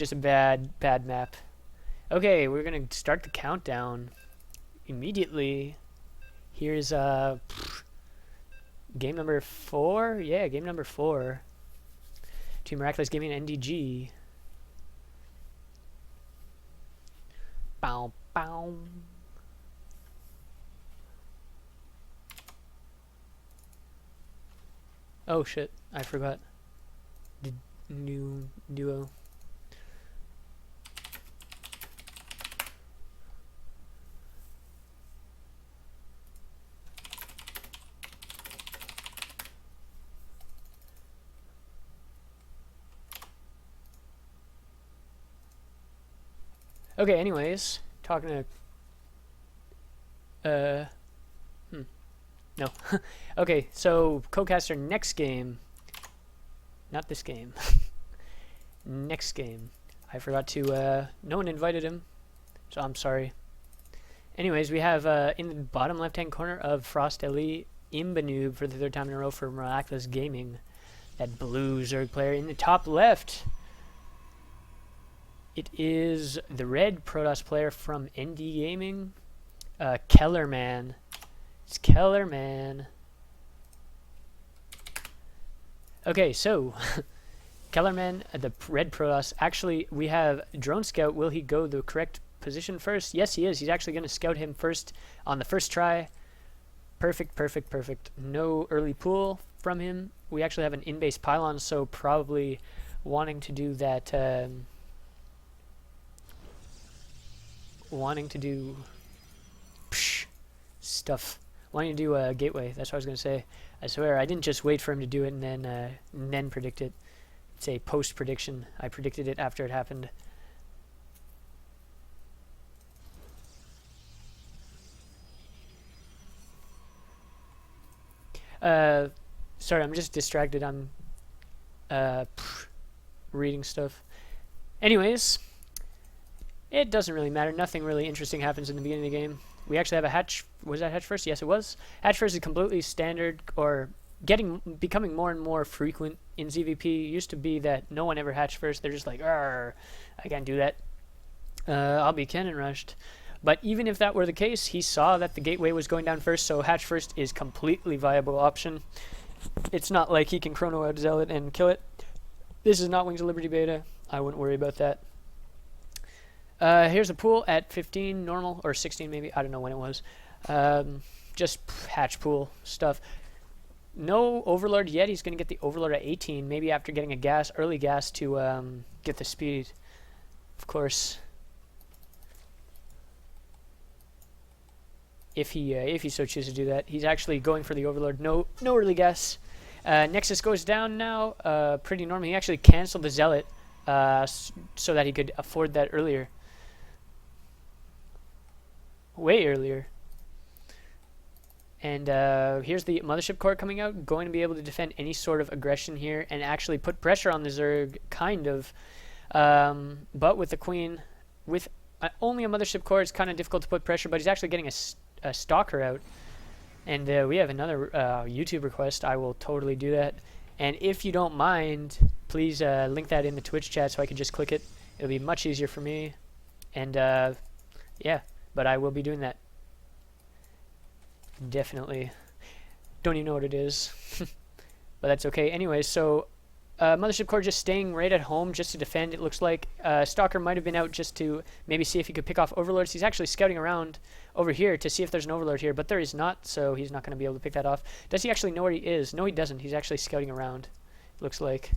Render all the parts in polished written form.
Just a bad map. Okay, we're gonna start the countdown immediately. Here's game number 4. Yeah, game number 4. Team Miraculous Gaming and NDG. Bow bow. Oh shit, I forgot. New duo. Okay, anyways, talking to no. Okay, so co-caster next game. Not this game. Next game. I forgot to no one invited him, so I'm sorry. Anyways, we have in the bottom left-hand corner of Frost Elite ImbaNoob for the 3rd time in a row for Miraculous Gaming. That blue Zerg player. In the top left, it is the red Protoss player from NDGame, KellerMaN. It's KellerMaN. Okay, so KellerMaN, the red Protoss. Actually, we have Drone Scout. Will he go the correct position first? Yes, he is. He's actually going to scout him first on the first try. Perfect, perfect, perfect. No early pull from him. We actually have an in-base pylon, so probably wanting to do that. Wanting to do stuff. Wanting to do a gateway. That's what I was going to say. I swear, I didn't just wait for him to do it and then predict it. It's a post prediction. I predicted it after it happened. Sorry, I'm just distracted. I'm reading stuff. Anyways, it doesn't really matter. Nothing really interesting happens in the beginning of the game. We actually have a hatch. Was that hatch first? Yes, it was. Hatch first is completely standard, or becoming more and more frequent in ZVP. It used to be that no one ever hatched first. They're just like, I can't do that. I'll be cannon rushed. But even if that were the case, he saw that the gateway was going down first, so hatch first is completely viable option. It's not like he can chrono out Zealot and kill it. This is not Wings of Liberty beta. I wouldn't worry about that. Here's a pool at 15 normal, or 16 maybe. I don't know when it was. Just hatch pool stuff. No Overlord yet. He's going to get the Overlord at 18, maybe after getting a early gas to get the speed. Of course, if he so chooses to do that. He's actually going for the Overlord. No early gas. Nexus goes down now. Pretty normal. He actually canceled the Zealot so that he could afford that earlier. Way earlier. And here's the Mothership Core coming out, going to be able to defend any sort of aggression here and actually put pressure on the Zerg, kind of. But with the Queen, with only a Mothership Core, it's kind of difficult to put pressure, but he's actually getting a Stalker out. And we have another YouTube request. I will totally do that. And if you don't mind, please link that in the Twitch chat so I can just click it. It'll be much easier for me. And yeah. But I will be doing that. Definitely. Don't even know what it is. But that's okay. Anyway, so Mothership Core just staying right at home just to defend, it looks like. Stalker might have been out just to maybe see if he could pick off Overlords. He's actually scouting around over here to see if there's an Overlord here, but there is not, so he's not going to be able to pick that off. Does he actually know where he is? No, he doesn't. He's actually scouting around, looks like.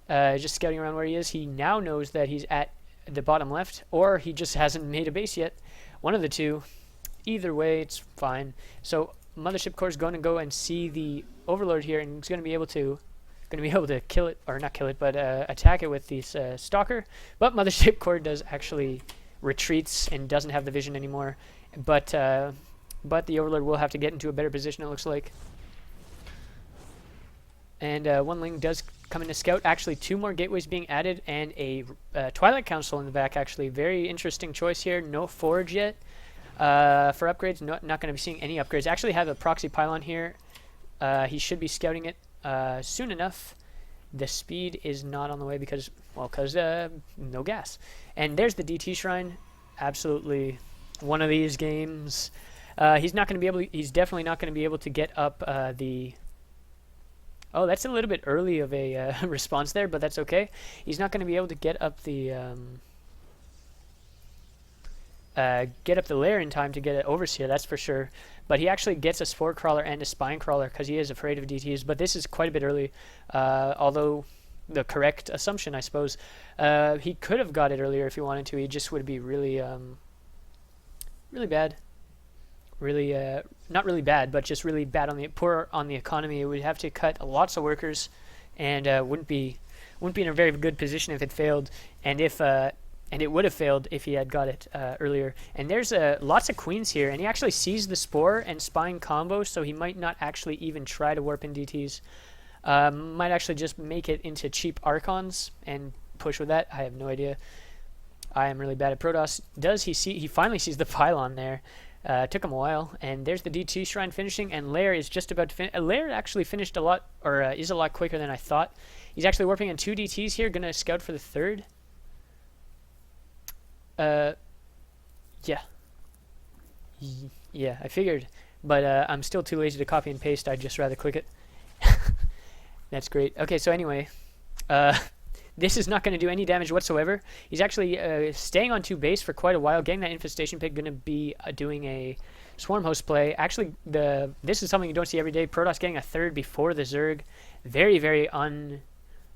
Just scouting around where he is. He now knows that he's at the bottom left, or he just hasn't made a base yet. One of the two. Either way, it's fine. So Mothership Core is going to go and see the Overlord here, and he's going to be able to kill it, or not kill it, but attack it with this Stalker. But Mothership Core does actually retreats and doesn't have the vision anymore. But the Overlord will have to get into a better position, it looks like. And one Ling does come in to scout. Actually, 2 more gateways being added and a Twilight Council in the back, actually. Very interesting choice here. No Forge yet. For upgrades, not going to be seeing any upgrades. Actually have a proxy pylon here. He should be scouting it soon enough. The speed is not on the way because, well, no gas. And there's the DT Shrine. Absolutely one of these games. He's not going to be able to, he's definitely not going to be able to get up the... Oh, that's a little bit early of a response there, but that's okay. He's not going to be able to get up the lair in time to get it Overseer, that's for sure. But he actually gets a Spore Crawler and a Spine Crawler because he is afraid of DTs. But this is quite a bit early, although the correct assumption, I suppose. He could have got it earlier if he wanted to. He just would be really, really bad. Really, not really bad, but just really bad on the poor on the economy. It would have to cut lots of workers, and wouldn't be in a very good position if it failed. And if and it would have failed if he had got it earlier. And there's lots of queens here, and he actually sees the Spore and Spine combo, so he might not actually even try to warp in DTs. Might actually just make it into cheap Archons and push with that. I have no idea. I am really bad at Protoss. He finally sees the pylon there. Took him a while, and there's the DT Shrine finishing, and Lair is just about to finish. Lair actually finished a lot, or is a lot quicker than I thought. He's actually warping in 2 DTs here, gonna scout for the 3rd. Yeah. Yeah, I figured, but I'm still too lazy to copy and paste. I'd just rather click it. That's great. Okay, so anyway, this is not going to do any damage whatsoever. He's actually staying on 2 base for quite a while, getting that Infestation Pig, going to be doing a Swarm Host play. Actually, this is something you don't see every day. Protoss getting a 3rd before the Zerg. Very, very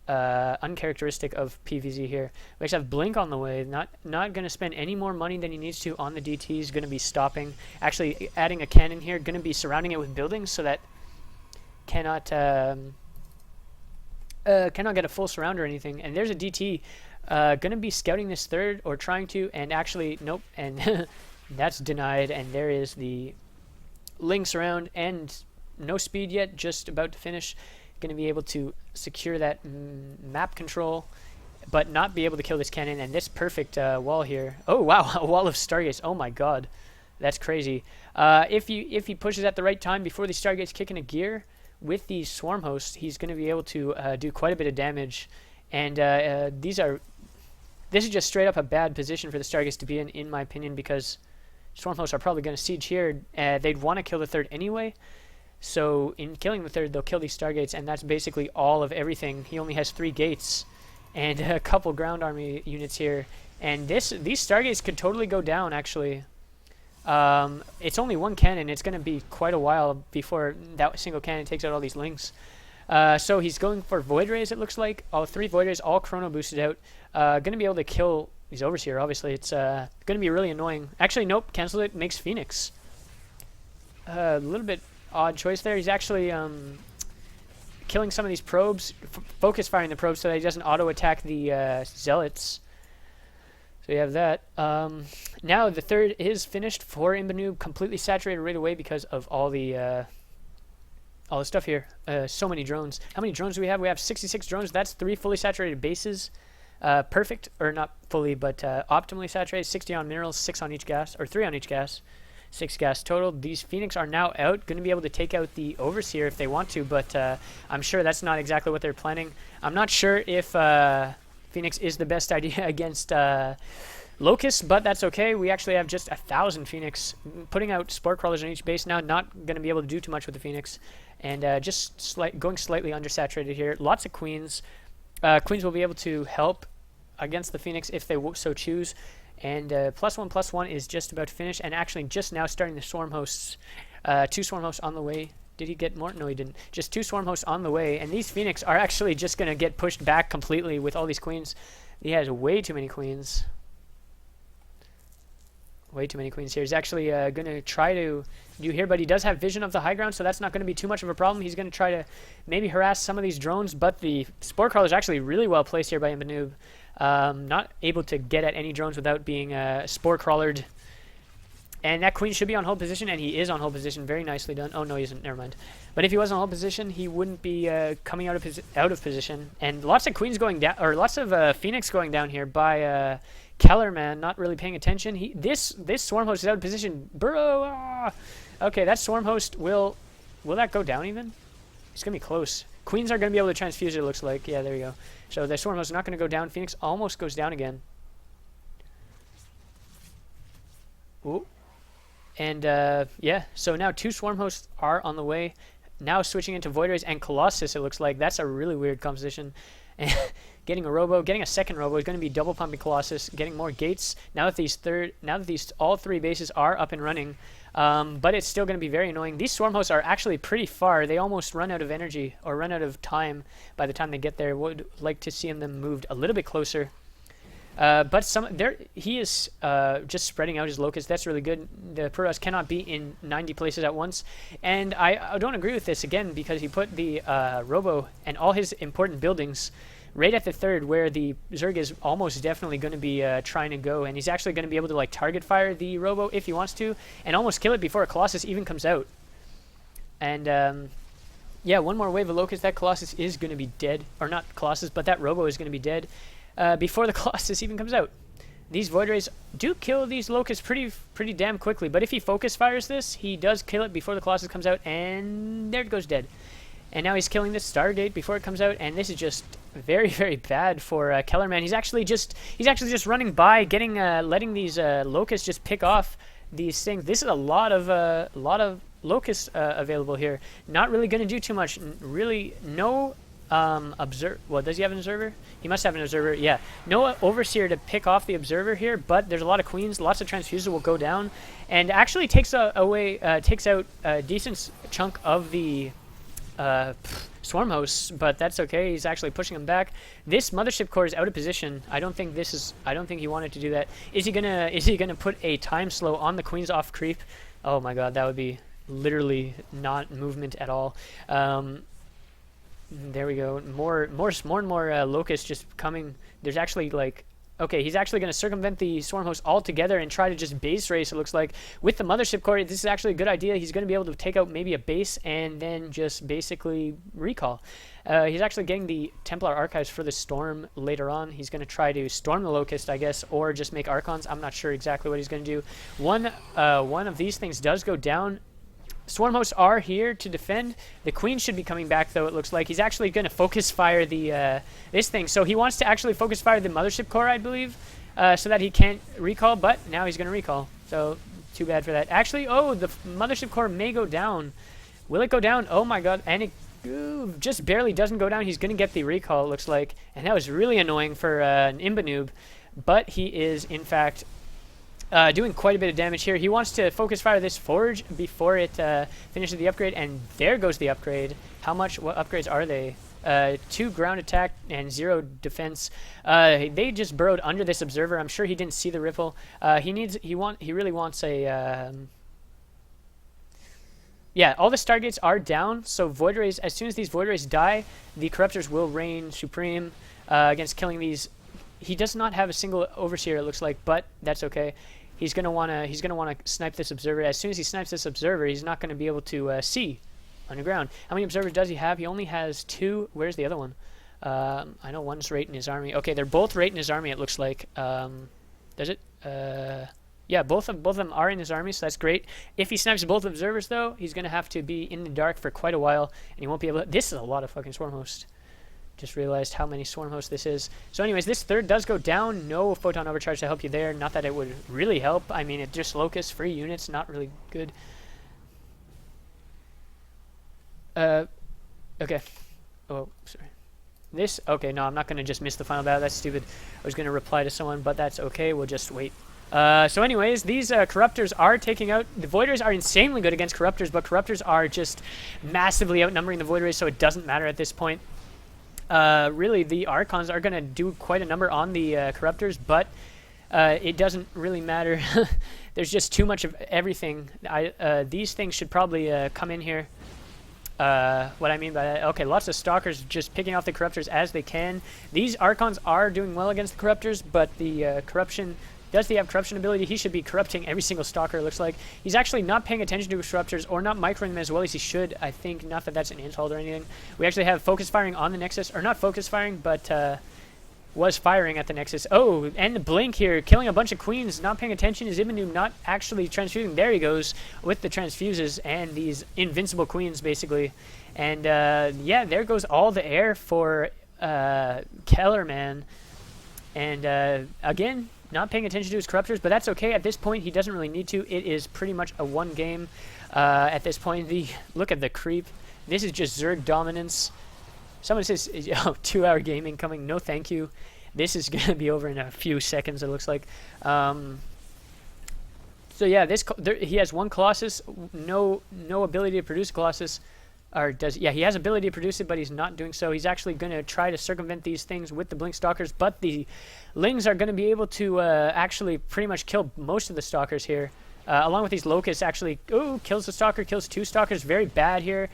uncharacteristic of PvZ here. We actually have Blink on the way. Not going to spend any more money than he needs to on the DTs. Going to be stopping. Actually, adding a cannon here. Going to be surrounding it with buildings so that cannot get a full surround or anything. And there's a DT going to be scouting this 3rd, or trying to, and actually, nope, and that's denied. And there is the Link surround, and no speed yet, just about to finish. Going to be able to secure that map control, but not be able to kill this cannon. And this perfect wall here. Oh, wow, a wall of Stargates. Oh, my God. That's crazy. If he pushes at the right time before the Stargates kick into gear, with the Swarm Hosts, he's going to be able to do quite a bit of damage. And this is just straight up a bad position for the Stargates to be in my opinion, because Swarm Hosts are probably going to siege here. They'd want to kill the 3rd anyway. So in killing the 3rd, they'll kill these Stargates, and that's basically all of everything. He only has 3 gates and a couple ground army units here. And these Stargates could totally go down, actually. It's only 1 cannon. It's going to be quite a while before that single cannon takes out all these Links. So he's going for Void Rays, it looks like. All 3 Void Rays, all chrono boosted out. Going to be able to kill these Overseer, obviously. It's going to be really annoying. Actually, nope, cancel it. Makes Phoenix. A little bit odd choice there. He's actually killing some of these probes. Focus firing the probes so that he doesn't auto-attack the Zealots. So you have that. Now the 3rd is finished for ImbaNoob, completely saturated right away because of all the stuff here. So many drones. How many drones do we have? We have 66 drones. That's 3 fully saturated bases. Perfect, or not fully, but optimally saturated. 60 on minerals, 6 on each gas, or 3 on each gas. 6 gas total. These Phoenix are now out, going to be able to take out the Overseer if they want to, but I'm sure that's not exactly what they're planning. I'm not sure if Phoenix is the best idea against Locust, but that's okay. We actually have just 1,000 Phoenix. Putting out Spore Crawlers on each base now, not going to be able to do too much with the Phoenix. And just going slightly undersaturated here. Lots of Queens. Queens will be able to help against the Phoenix if they so choose. And +1/+1 is just about to finish, and actually just now starting the Swarm Hosts. 2 Swarm Hosts on the way. Did he get more? No, he didn't. Just 2 Swarm Hosts on the way, and these Phoenix are actually just going to get pushed back completely with all these Queens. He has way too many Queens. Way too many Queens here. He's actually going to try to do here, but he does have vision of the high ground, so that's not going to be too much of a problem. He's going to try to maybe harass some of these drones, but the Spore Crawler is actually really well placed here by ImbaNoob. Not able to get at any drones without being Spore Crawlered. And that Queen should be on hold position, and he is on hold position. Very nicely done. Oh, no, he isn't. Never mind. But if he was on hold position, he wouldn't be coming out of position. And lots of Queens going down, or lots of Phoenix going down here by KellerMaN, not really paying attention. This Swarm Host is out of position. Burrow! Ah! Okay, that Swarm Host will that go down even? It's going to be close. Queens are going to be able to transfuse it, looks like. Yeah, there you go. So the Swarm Host is not going to go down. Phoenix almost goes down again. Ooh. And yeah, so now 2 Swarm Hosts are on the way. Now switching into Void Rays and Colossus, it looks like. That's a really weird composition. And getting a Robo, getting a second Robo is going to be double pumping Colossus, getting more gates. Now that all 3 bases are up and running, but it's still going to be very annoying. These Swarm Hosts are actually pretty far. They almost run out of energy or run out of time by the time they get there. Would like to see them moved a little bit closer. But he is just spreading out his Locust. That's really good. The Protoss cannot be in 90 places at once. And I don't agree with this, again, because he put the Robo and all his important buildings right at the 3rd, where the Zerg is almost definitely going to be trying to go. And he's actually going to be able to like target fire the Robo if he wants to, and almost kill it before a Colossus even comes out. And yeah, one more wave of Locust. That Colossus is going to be dead. Or not Colossus, but that Robo is going to be dead. Before the Colossus even comes out. These Void Rays do kill these Locusts pretty damn quickly, but if he focus fires this, he does kill it before the Colossus comes out, and there it goes dead. And now he's killing this Stargate before it comes out, and this is just very, very bad for KellerMaN. He's actually just running by, getting letting these Locusts just pick off these things. This is a lot of Locusts available here. Not really going to do too much. Really, no. Well, does he have an observer? He must have an observer. Yeah, no overseer to pick off the observer here, but there's a lot of queens. Lots of transfuses will go down, and actually takes out a decent chunk of the Swarm Hosts, but that's okay. He's actually pushing them back. This Mothership Core is out of position. I don't think he wanted to do that. Is he gonna put a time slow on the queens off creep? Oh my god, that would be literally not movement at all. There we go. More and more Locusts just coming. There's actually like, okay, he's actually going to circumvent the Swarm Host altogether and try to just base race, it looks like. With the Mothership Core, this is actually a good idea. He's going to be able to take out maybe a base and then just basically recall. He's actually getting the Templar Archives for the Storm later on. He's going to try to storm the Locust, I guess, or just make Archons. I'm not sure exactly what he's going to do. One of these things does go down. Swarm Hosts are here to defend. The Queen should be coming back, though, it looks like. He's actually going to focus fire the this thing. So he wants to actually focus fire the Mothership Core, I believe, so that he can't recall, but now he's going to recall. So too bad for that. Actually, oh, the Mothership Core may go down. Will it go down? Oh my god, and it just barely doesn't go down. He's going to get the recall, it looks like. And that was really annoying for an ImbaNoob, but he is, in fact, doing quite a bit of damage here. He wants to focus fire this Forge before it finishes the upgrade, and there goes the upgrade. How much? What upgrades are they? 2 ground attack and 0 defense. They just burrowed under this observer. I'm sure he didn't see the ripple. He really wants a. Yeah, all the Stargates are down, so Void Rays, as soon as these Void Rays die, the Corruptors will reign supreme against killing these. He does not have a single Overseer, it looks like, but that's okay. He's gonna wanna snipe this observer. As soon as he snipes this observer, he's not gonna be able to see underground. How many observers does he have? He only has 2. Where's the other one? I know one's right in his army. Okay, they're both right in his army, it looks like. Does it? Yeah, both of them are in his army, so that's great. If he snipes both observers, though, he's gonna have to be in the dark for quite a while, and he won't be able to. This is a lot of fucking Swarm Hosts. Just realized how many Swarm Hosts this is. So anyways, this 3rd does go down. No Photon Overcharge to help you there. Not that it would really help. I mean, it just Locust, free units, not really good. Okay. Oh, sorry. This? Okay, no, I'm not going to just miss the final battle. That's stupid. I was going to reply to someone, but that's okay. We'll just wait. So anyways, these Corruptors are taking out. The Void Rays are insanely good against Corruptors, but Corruptors are just massively outnumbering the Void Rays, so it doesn't matter at this point. Really, the Archons are going to do quite a number on the Corruptors, but it doesn't really matter. There's just too much of everything. These things should probably come in here. What I mean by that, okay, lots of Stalkers just picking off the Corruptors as they can. These Archons are doing well against the Corruptors, but the Corruption... Does he have corruption ability? He should be corrupting every single Stalker, it looks like. He's actually not paying attention to his Corruptors or not microing them as well as he should. I think, not that that's an insult or anything. We actually have focus firing on the Nexus, or not focus firing, but was firing at the Nexus. Oh, and the blink here, killing a bunch of queens, not paying attention. Is ImbaNoob not actually transfusing? There he goes with the transfuses and these invincible queens, basically. And yeah, there goes all the air for KellerMaN. And again, not paying attention to his corruptors, but that's okay. At this point, he doesn't really need to. It is pretty much a one game at this point. Look at the creep. This is just Zerg dominance. Someone says, oh, 2-hour gaming coming. No, thank you. This is going to be over in a few seconds, it looks like. So yeah, he has one Colossus, no ability to produce a Colossus. Or yeah, he has ability to produce it, but he's not doing so. He's actually going to try to circumvent these things with the Blink Stalkers, but the Lings are going to be able to actually pretty much kill most of the Stalkers here. Along with these Locusts, actually, kills the Stalker, kills 2 Stalkers, very bad here.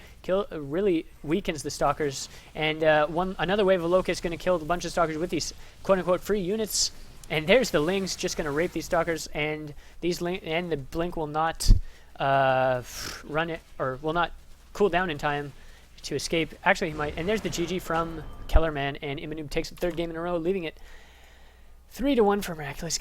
Really weakens the Stalkers. And another wave of Locusts going to kill a bunch of Stalkers with these quote-unquote free units. And there's the Lings just going to rape these Stalkers, and the Blink will not run it, or will not cool down in time to escape. Actually, he might. And there's the GG from KellerMaN, and ImbaNoob takes the 3rd game in a row, leaving it 3-1 for Miraculous.